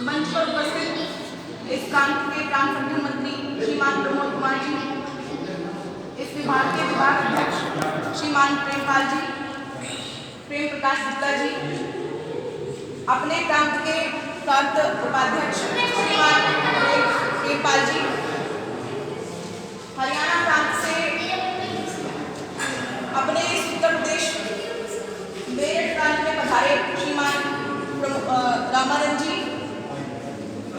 मंच पर उपस्थित इस प्रांत के ग्राम संगठन मंत्री श्रीमान प्रमोद कुमार जी, इस विभाग के विभाग अध्यक्ष श्रीमान प्रेमपाल जी, प्रेम प्रकाश गुप्ता जी, अपने प्रांत के प्रांत उपाध्यक्ष श्रीमान प्रेमपाल जी, हरियाणा प्रांत से अपने इस उत्तर प्रदेश मेरठ प्रांत में पधारे श्रीमान रामानंद जी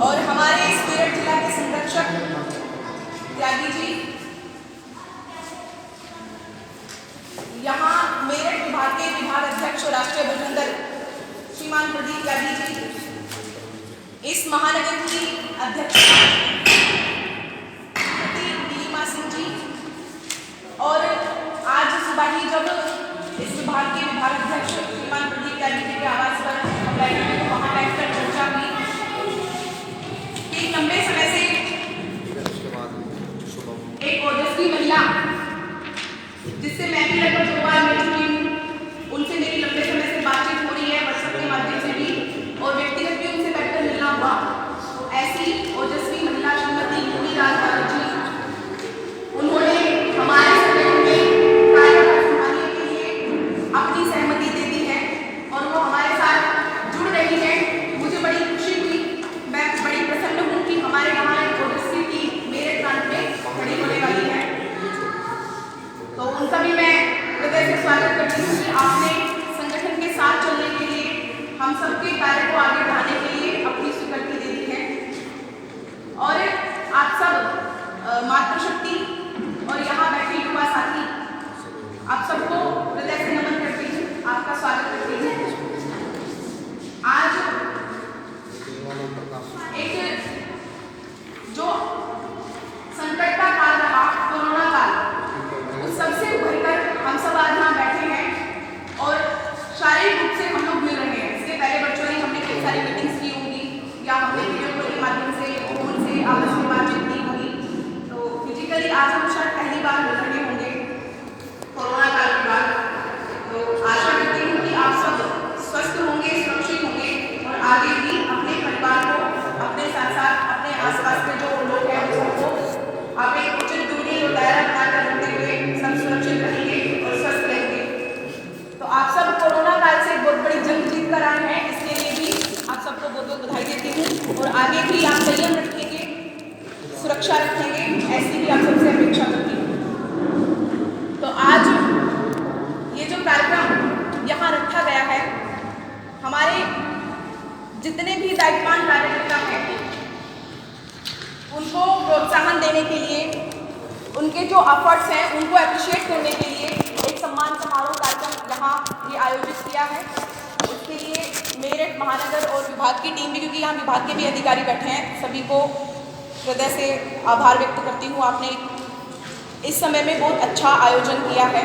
और हमारे इस मेरठ जिला के संरक्षक त्यागी जी, यहाँ मेरठ विभाग के विभाग अध्यक्ष और राष्ट्रीय बजरंग दल श्रीमान प्रदीप त्यागी जी, इस महानगर की अध्यक्ष नीलिमा सिंह जी, और आज सुबह ही जब इस विभाग के विभाग अध्यक्ष श्रीमान प्रदीप त्यागी जी के आवास पर हम बैठे थे तो वहाँ बैठकर चर्चा हुई कि लंबे समय से एक ओजस्वी महिला जिससे मैं भी लगभग 2 बार मिल चुकी हूँ, उनसे मेरी लंबे समय से बातचीत हो रही है व्हाट्सएप के माध्यम से भी और व्यक्तिगत भी उनसे बैठकर मिलना हुआ। तो ऐसी ओजस्वी महिला श्रीमती यूवी राजभर जी, उन्होंने हमारे संगठन में कार्यभार संभालने के लिए अपनी सहमति दे दी है और वो हमारे साथ जुड़ रही है। मुझे बड़ी खुशी हुई, मैं बड़ी प्रसन्न हूँ कि हमारे यहाँ एक ओजस्वी टीम मेरे प्रांत में खड़ी होने वाली है। तो उनका भी मैं हृदय से स्वागत करती हूँ कि आपने संगठन के साथ चलने के लिए, हम सबके कार्य को आगे बढ़ाने के लिए अपनी स्वीकृति दे दी है। और आप सब मातृशक्ति और यहाँ बैठे युवा साथी, आप सबको हृदय से नमन करती हूँ, आपका स्वागत करती हूँ। आज एक जो संकट का काल रहा, कोरोना काल, उस सबसे उभरकर हम सब आज यहाँ बैठे हैं और शारीरिक रूप से हम लोग मिल रहे हैं। इसके पहले वर्चुअली हमने कई सारी मीटिंग्स की होंगी या हमने वीडियो कॉल के माध्यम से, फोन से आपस में बातचीत की होगी, तो फिजिकली आज हम शायद पहली बार मिल रहे होंगे कोरोना काल के बाद। तो आशा करती हूँ कि आप सब स्वस्थ होंगे, सुरक्षित होंगे और आगे भी अपने परिवार को, अपने साथ साथ अपने आसपास के जो लोग हैं उनको आप एक उचित दूरी और दायरा बनाकर रखते हुए सब सुरक्षित रहेंगे और स्वस्थ रहेंगे। तो आप सब कोरोना काल से बहुत बड़ी जंग जीत कर आए हैं, इसके लिए भी आप सबको बहुत बहुत बधाई देती हूँ और आगे भी आप संयम रखेंगे, सुरक्षा रखेंगे, ऐसी भी आप सबसे अपेक्षा करती हूँ। तो आज ये जो कार्यक्रम यहाँ रखा गया है, हमारे जितने भी दायित्ववान कार्यकर्ता हैं उनको प्रोत्साहन देने के लिए, उनके जो एफर्ट्स हैं उनको अप्रिशिएट करने के लिए एक सम्मान समारोह कार्यक्रम यहाँ ये आयोजित किया है। उसके लिए मेरठ महानगर और विभाग की टीम भी, क्योंकि यहाँ विभाग के भी अधिकारी बैठे हैं, सभी को हृदय से आभार व्यक्त करती हूँ। आपने इस समय में बहुत अच्छा आयोजन किया है,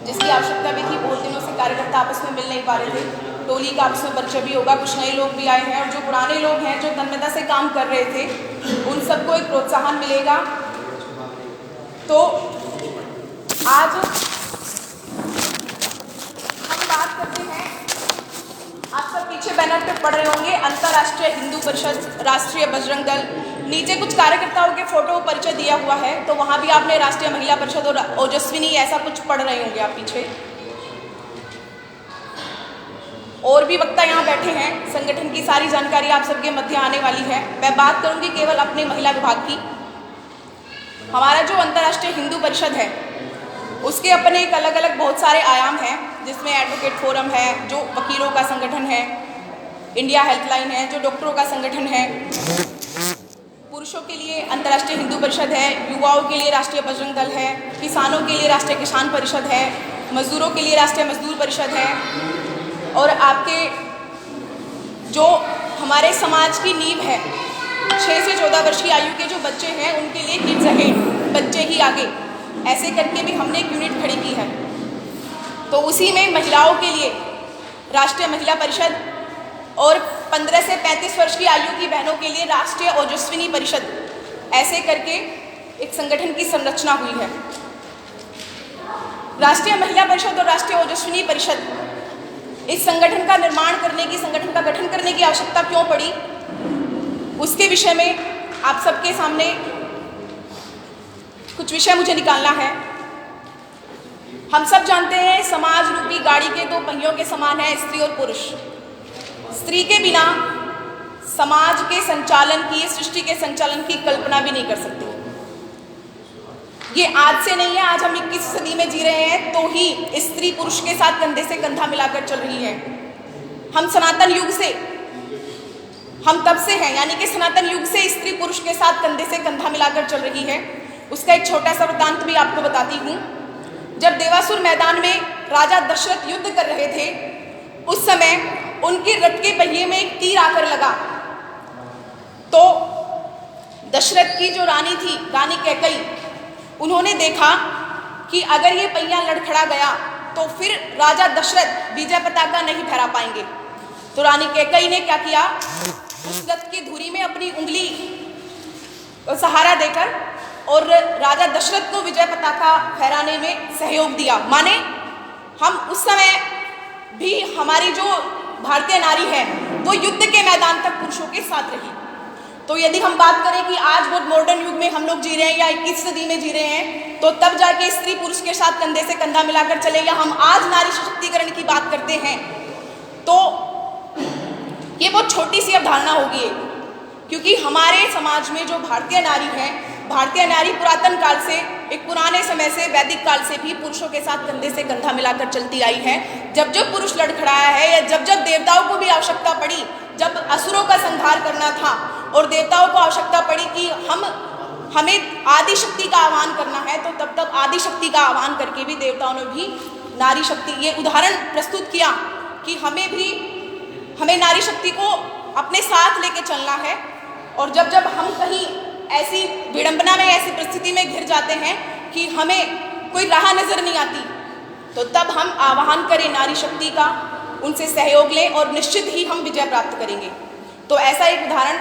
जिसकी आवश्यकता भी थी। बहुत दिनों से कार्यकर्ता आपस में मिल नहीं पा रहे थे, टोली का आपस में परिचय भी होगा, कुछ नए लोग भी आए हैं और जो पुराने लोग हैं जो तन्मयता से काम कर रहे थे उन सबको एक प्रोत्साहन मिलेगा। तो आज हम बात करते हैं, आप सब पीछे बैनर पे पढ़ रहे होंगे अंतर्राष्ट्रीय हिंदू परिषद, राष्ट्रीय बजरंग दल, नीचे कुछ कार्यकर्ताओं के फोटो परिचय दिया हुआ है, तो वहाँ भी आपने राष्ट्रीय महिला परिषद और ओजस्विनी ऐसा कुछ पढ़ रहे होंगे आप पीछे। और भी वक्ता यहाँ बैठे हैं, संगठन की सारी जानकारी आप सबके मध्य आने वाली है। मैं बात करूँगी केवल अपने महिला विभाग की। हमारा जो अंतर्राष्ट्रीय हिंदू परिषद है उसके अपने एक अलग अलग बहुत सारे आयाम हैं, जिसमें एडवोकेट फोरम है, जो वकीलों का संगठन है, इंडिया हेल्पलाइन है, जो डॉक्टरों का संगठन है, पुरुषों के लिए अंतर्राष्ट्रीय हिंदू परिषद है, युवाओं के लिए राष्ट्रीय बजरंग दल है, किसानों के लिए राष्ट्रीय किसान परिषद है, मजदूरों के लिए राष्ट्रीय मजदूर परिषद है, और आपके जो हमारे समाज की नींव है 6 से 14 वर्ष की आयु के जो बच्चे हैं उनके लिए किड्स अहेड, बच्चे ही आगे, ऐसे करके भी हमने एक यूनिट खड़ी की है। तो उसी में महिलाओं के लिए राष्ट्रीय महिला परिषद और 15 से 35 वर्ष की आयु की बहनों के लिए राष्ट्रीय ओजस्विनी परिषद, ऐसे करके एक संगठन की संरचना हुई है। राष्ट्रीय महिला परिषद और राष्ट्रीय ओजस्विनी परिषद इस संगठन का निर्माण करने की, संगठन का गठन करने की आवश्यकता क्यों पड़ी, उसके विषय में आप सबके सामने कुछ विषय मुझे निकालना है। हम सब जानते हैं समाज रूपी गाड़ी के दो पहियों के समान है स्त्री और पुरुष। स्त्री के बिना समाज के संचालन की, सृष्टि के संचालन की कल्पना भी नहीं कर सकते। ये आज से नहीं है, आज हम 21 सदी में जी रहे हैं तो ही स्त्री पुरुष के साथ कंधे से कंधा मिलाकर चल रही है। हम सनातन युग से, हम तब से हैं, यानी कि सनातन युग से स्त्री पुरुष के साथ कंधे से कंधा मिलाकर चल रही है। उसका एक छोटा सा वृत्तांत भी आपको बताती हूँ। जब देवासुर मैदान में राजा दशरथ युद्ध कर रहे थे, उस समय उनके रथ के पहिए में एक तीर आकर लगा, तो दशरथ की जो रानी थी, रानी कैकई, उन्होंने देखा कि अगर ये पहिया लड़खड़ा गया तो फिर राजा दशरथ विजय पताका नहीं फहरा पाएंगे। तो रानी कैकई ने क्या किया, उस रथ की धुरी में अपनी उंगली सहारा देकर और राजा दशरथ को विजय पताका फहराने में सहयोग दिया। माने हम उस समय भी, हमारी जो भारतीय नारी है वो युद्ध के मैदान तक पुरुषों के साथ रही। तो यदि हम बात करें कि आज वो मॉडर्न युग में हम लोग जी रहे हैं या 21 सदी में जी रहे हैं, तो तब जाके स्त्री पुरुष के साथ कंधे से कंधा मिलाकर चले, या हम आज नारी सशक्तिकरण की बात करते हैं, तो ये बहुत छोटी सी अवधारणा होगी। क्योंकि हमारे समाज में जो भारतीय नारी है, भारतीय नारी पुरातन काल से, एक पुराने समय से, वैदिक काल से भी पुरुषों के साथ कंधे से कंधा मिलाकर चलती आई है। जब जब पुरुष लड़खड़ाया है, या जब जब देवताओं को भी आवश्यकता पड़ी, जब असुरों का संहार करना था और देवताओं को आवश्यकता पड़ी कि हमें आदि शक्ति का आह्वान करना है, तो तब तब आदि शक्ति का आह्वान करके भी देवताओं ने भी नारी शक्ति, ये उदाहरण प्रस्तुत किया कि हमें नारी शक्ति को अपने साथ लेके चलना है। और जब जब हम कहीं ऐसी विडंबना में, ऐसी परिस्थिति में घिर जाते हैं कि हमें कोई राह नजर नहीं आती, तो तब हम आह्वान करें नारी शक्ति का, उनसे सहयोग लें और निश्चित ही हम विजय प्राप्त करेंगे। तो ऐसा एक उदाहरण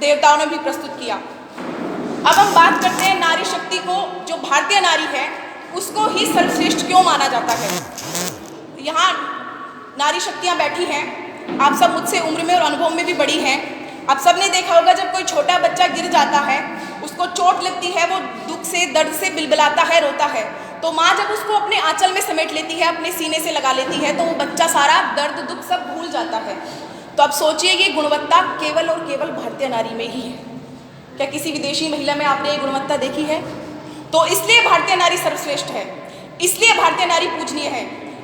देवताओं ने भी प्रस्तुत किया। अब हम बात करते हैं नारी शक्ति को, जो भारतीय नारी है उसको ही सर्वश्रेष्ठ क्यों माना जाता है। यहाँ नारी शक्तियाँ बैठी हैं, आप सब मुझसे उम्र में और अनुभव में भी बड़ी हैं। आप सब ने देखा होगा जब कोई छोटा बच्चा गिर जाता है, उसको चोट लगती है, वो दुख से, दर्द से बिलबिलाता है, रोता है, तो माँ जब उसको अपने आंचल में समेट लेती है, अपने सीने से लगा लेती है, तो वो बच्चा सारा दर्द दुख सब भूल जाता है। तो अब सोचिए ये गुणवत्ता केवल और केवल भारतीय नारी में ही है। क्या किसी विदेशी महिला में आपने ये गुणवत्ता देखी है? तो इसलिए भारतीय नारी सर्वश्रेष्ठ है, इसलिए भारतीय नारी पूजनीय है।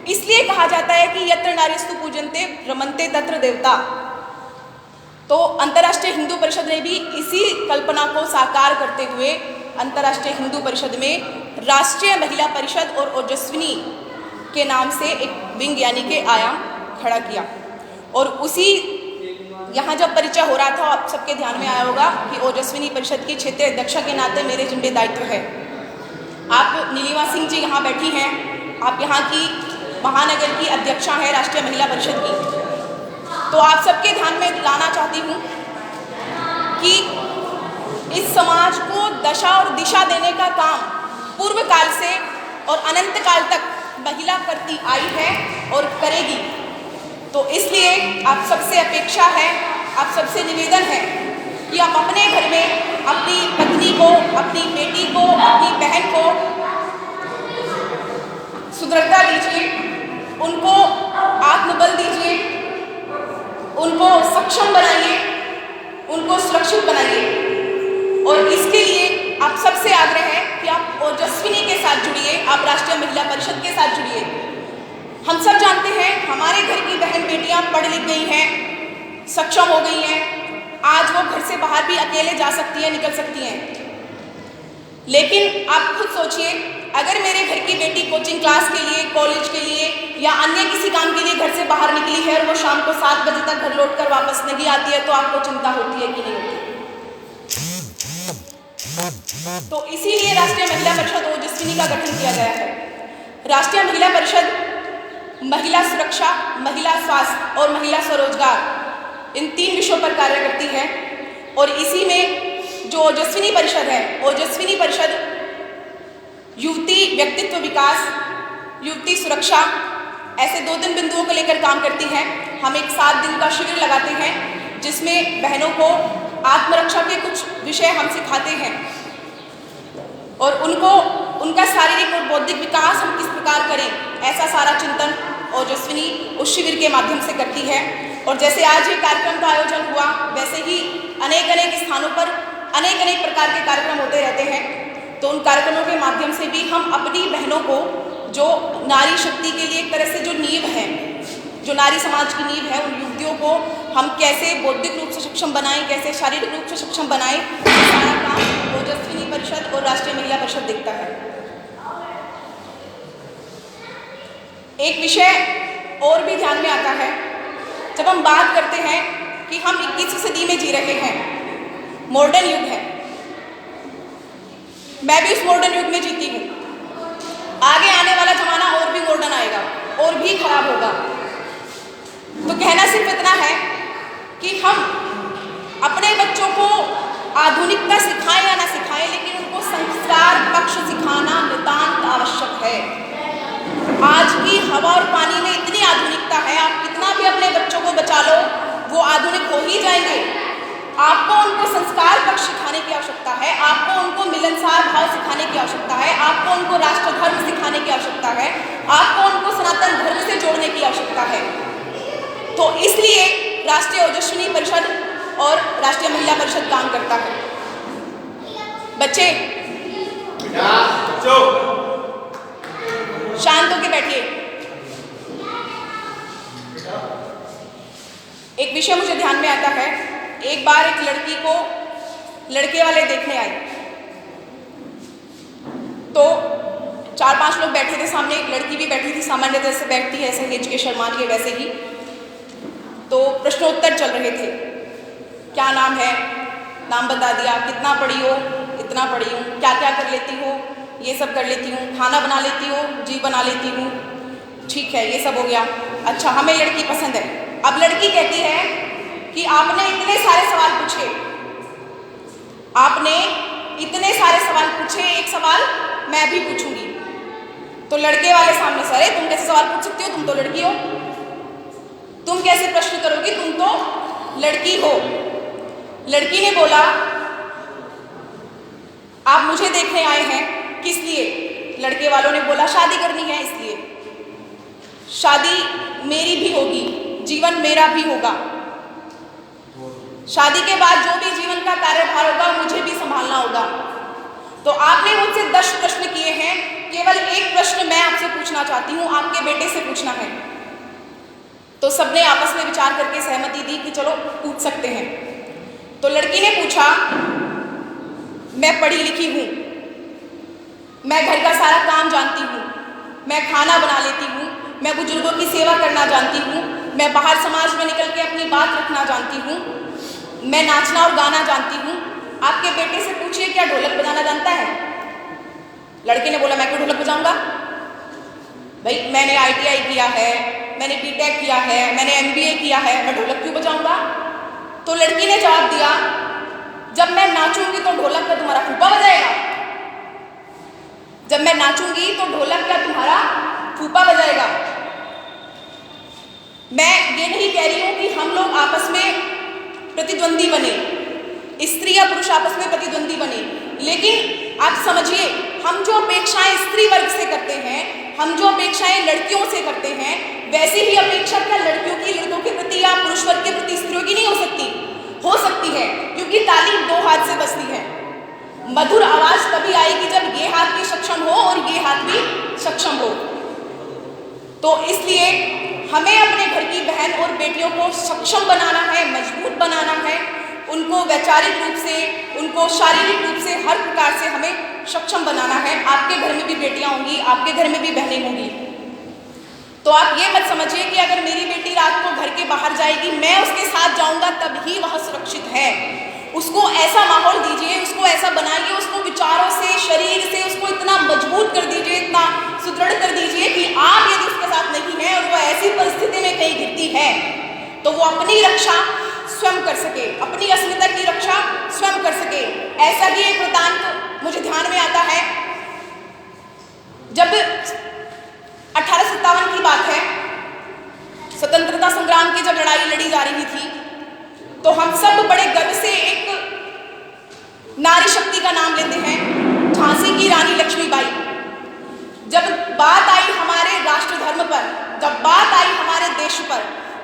इसलिए कहा जाता है कि यत्र नारीस्तु पूजन्ते रमन्ते तत्र देवता। तो अंतर्राष्ट्रीय हिंदू परिषद ने भी इसी कल्पना को साकार करते हुए अंतर्राष्ट्रीय हिंदू परिषद में राष्ट्रीय महिला परिषद और ओजस्विनी के नाम से एक विंग, यानी कि आयाम खड़ा किया। और उसी यहाँ जब परिचय हो रहा था, आप सबके ध्यान में आया होगा कि ओजस्विनी परिषद की क्षेत्रीय अध्यक्षा के नाते मेरे जिम्मे दायित्व है। आप नीलिमा सिंह जी यहाँ बैठी हैं, आप यहाँ की महानगर की अध्यक्षा हैं राष्ट्रीय महिला परिषद की। तो आप सबके ध्यान में लाना चाहती हूँ कि इस समाज को दशा और दिशा देने का काम पूर्व काल से और अनंत काल तक महिला करती आई है और करेगी। तो इसलिए आप सबसे अपेक्षा है, आप सबसे निवेदन है कि आप अपने घर में अपनी पत्नी को, अपनी बेटी को, अपनी बहन को सुदृढ़ता दीजिए, उनको आत्मबल दीजिए, उनको सक्षम बनाइए, उनको सुरक्षित बनाइए। और इसके लिए आप सबसे आग्रह है कि आप ओजस्विनी के साथ जुड़िए, आप राष्ट्रीय महिला परिषद के साथ जुड़िए। हम सब जानते हैं हमारे घर की बहन बेटियां पढ़ लिख गई हैं, सक्षम हो गई हैं, आज वो घर से बाहर भी अकेले जा सकती हैं, निकल सकती हैं। लेकिन आप खुद सोचिए, अगर मेरे घर की बेटी कोचिंग क्लास के लिए, कॉलेज के लिए या अन्य किसी काम के लिए घर से बाहर निकली है और वो शाम को 7 बजे तक घर लौटकर वापस नहीं आती है, तो आपको चिंता होती है कि नहीं होती? तो इसीलिए राष्ट्रीय महिला परिषद ओजस्विनी का गठन किया गया है। राष्ट्रीय महिला परिषद महिला सुरक्षा, महिला स्वास्थ्य और महिला स्वरोजगार, इन 3 विषयों पर कार्य करती है। और इसी में जो ओजस्विनी परिषद है, ओजस्विनी परिषद युवती व्यक्तित्व विकास, युवती सुरक्षा ऐसे 2 बिंदुओं को लेकर काम करती है। हम एक 7 दिन का शिविर लगाते हैं जिसमें बहनों को आत्मरक्षा के कुछ विषय हम सिखाते हैं और उनको उनका शारीरिक और बौद्धिक विकास हम किस प्रकार करें, ऐसा सारा चिंतन ओजस्विनी उस शिविर के माध्यम से करती है। और जैसे आज ये कार्यक्रम का आयोजन हुआ, वैसे ही अनेक स्थानों पर अनेक प्रकार के कार्यक्रम होते रहते हैं। तो उन कार्यक्रमों के माध्यम से भी हम अपनी बहनों को, जो नारी शक्ति के लिए एक तरह से जो नींव है, जो नारी समाज की नींव है, उन युवतियों को हम कैसे बौद्धिक रूप से सक्षम बनाएं, कैसे शारीरिक रूप से सक्षम बनाएं, सारा काम ओजस्विनी परिषद और राष्ट्रीय महिला परिषद देखता है। एक विषय और भी ध्यान में आता है, जब हम बात करते हैं कि हम 21वीं सदी में जी रहे हैं, मॉडर्न युग है, मैं भी उस मॉडर्न युग में जीती हूँ। आगे आने वाला जमाना और भी मॉडर्न आएगा और भी खराब होगा। तो कहना सिर्फ इतना है कि हम अपने बच्चों को आधुनिकता सिखाएं या ना सिखाएं, लेकिन उनको संस्कार पक्ष सिखाना नितांत आवश्यक है। आज की हवा और पानी में इतनी आधुनिकता है, आप कितना भी अपने बच्चों को बचा लो, वो आधुनिक हो ही जाएंगे। आपको उनको संस्कार पक्ष सिखाने की आवश्यकता है, आपको उनको मिलनसार भाव सिखाने की आवश्यकता है, आपको उनको राष्ट्र धर्म सिखाने की आवश्यकता है, आपको उनको सनातन धर्म से जोड़ने की आवश्यकता है। तो इसलिए राष्ट्रीय ओजस्विनी परिषद और राष्ट्रीय महिला परिषद काम करता है। बच्चे शांत होकर बैठिए। एक विषय मुझे ध्यान में आता है, एक बार एक लड़की को लड़के वाले देखने आए, तो 4-5 लोग बैठे थे सामने, एक लड़की भी बैठी थी, सामान्य जैसे बैठती है, ऐसे हिच के शर्मा के वैसे ही। तो प्रश्नोत्तर चल रहे थे, क्या नाम है, नाम बता दिया, कितना पढ़ी हो, इतना पढ़ी हूँ, क्या क्या कर लेती हो, ये सब कर लेती हूँ, खाना बना लेती हो, जी बना लेती हूँ, ठीक है, ये सब हो गया। अच्छा, हमें लड़की पसंद है। अब लड़की कहती है कि आपने इतने सारे सवाल पूछे, आपने इतने सारे सवाल पूछे, एक सवाल मैं भी पूछूंगी। तो लड़के वाले सामने से, अरे तुम कैसे सवाल पूछ सकती हो, तुम तो लड़की हो, तुम कैसे प्रश्न करोगी, तुम तो लड़की हो। लड़की ने बोला, आप मुझे देखने आए हैं, किस लिए? लड़के वालों ने बोला, शादी करनी है इसलिए। शादी मेरी भी होगी, जीवन मेरा भी होगा, शादी के बाद जो भी जीवन का कार्यभार होगा मुझे भी संभालना होगा। तो आपने मुझसे 10 प्रश्न किए हैं, केवल एक प्रश्न मैं आपसे पूछना चाहती हूँ, आपके बेटे से पूछना है। तो सबने आपस में विचार करके सहमति दी कि चलो पूछ सकते हैं। तो लड़की ने पूछा, मैं पढ़ी लिखी हूँ, मैं घर का सारा काम जानती हूँ, मैं खाना बना लेती हूँ, मैं बुजुर्गों की सेवा करना जानती हूँ, मैं बाहर समाज में निकल के अपनी बात रखना जानती हूँ, मैं नाचना और गाना जानती हूँ। आपके बेटे से पूछिए क्या ढोलक बजाना जानता है? लड़के ने बोला, मैं क्यों ढोलक बजाऊंगा भाई, मैंने ITI किया है, मैंने BTech किया है, मैंने MBA किया है, मैं ढोलक क्यों बजाऊंगा? तो लड़की ने जवाब दिया, जब मैं नाचूंगी तो ढोलक का तुम्हारा फूफा बजाएगा, जब मैं नाचूंगी तो ढोलक का तुम्हारा फूफा बजाएगा। मैं ये नहीं कह रही हूं कि हम लोग आपस में प्रतिद्वंदी बने, स्त्री या पुरुष आपस में प्रतिद्वंदी बने, लेकिन आप समझिए, हम जो अपेक्षाएं स्त्री वर्ग से करते हैं, हम जो अपेक्षाएं लड़कियों से करते हैं, वैसी ही अपेक्षा क्या लड़कियों की लड़कों के प्रति या पुरुष वर्ग के प्रति स्त्रियों की नहीं हो सकती? हो सकती है, क्योंकि ताली 2 हाथ से बजती है। मधुर आवाज तभी आएगी जब ये हाथ भी सक्षम हो और ये हाथ भी सक्षम हो। तो इसलिए हमें अपने घर की बहन और बेटियों को सक्षम बनाना है, मजबूत बनाना है, उनको वैचारिक रूप से, उनको शारीरिक रूप से, हर प्रकार से हमें सक्षम बनाना है। आपके घर में भी बेटियां होंगी, आपके घर में भी बहनें होंगी। तो आप ये मत समझिए कि अगर मेरी बेटी रात को घर के बाहर जाएगी, मैं उसके साथ जाऊंगा तब ही वह सुरक्षित है। उसको ऐसा माहौल दीजिए, उसको ऐसा बनाइए, उसको विचारों से, शरीर से उसको इतना मजबूत कर दीजिए, इतना सुदृढ़ कर दीजिए कि आप यदि उसके साथ नहीं हैं और वो ऐसी परिस्थिति में कहीं गिरती है तो वो अपनी रक्षा स्वयं कर सके, अपनी अस्मिता की रक्षा स्वयं कर सके। ऐसा भी एक वृत्तांत मुझे ध्यान में आता है, जब 1857 की बात है, स्वतंत्रता संग्राम की जब लड़ाई लड़ी जा रही थी तो हम सब बड़े गर्व से एक नारी शक्ति का नाम लेते हैं, झांसी की रानी लक्ष्मीबाई। जब बात आई हमारे राष्ट्र धर्म पर, जब बात आई हमारे देश पर,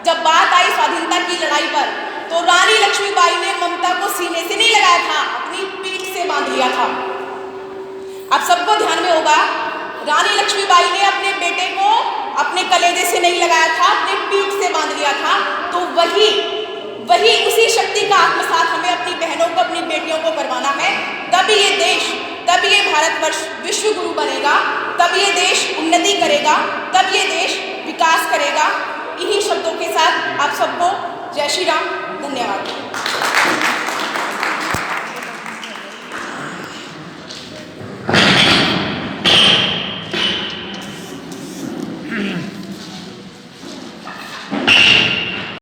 जब बात आई स्वाधीनता की लड़ाई पर, तो रानी लक्ष्मीबाई ने ममता को सीने से नहीं लगाया था, अपनी पीठ से बांध लिया था। आप सबको ध्यान में होगा, रानी लक्ष्मीबाई ने अपने बेटे को अपने कलेजे से नहीं लगाया था, अपने पीठ से बांध लिया था। तो वही उसी शक्ति का आत्मसात हमें अपनी बहनों को, अपनी बेटियों को करवाना है। तब ये देश, तब ये भारतवर्ष विश्व गुरु बनेगा, तब ये देश उन्नति करेगा, तब ये देश विकास करेगा। इन्हीं शब्दों के साथ आप सबको जय श्री राम, धन्यवाद।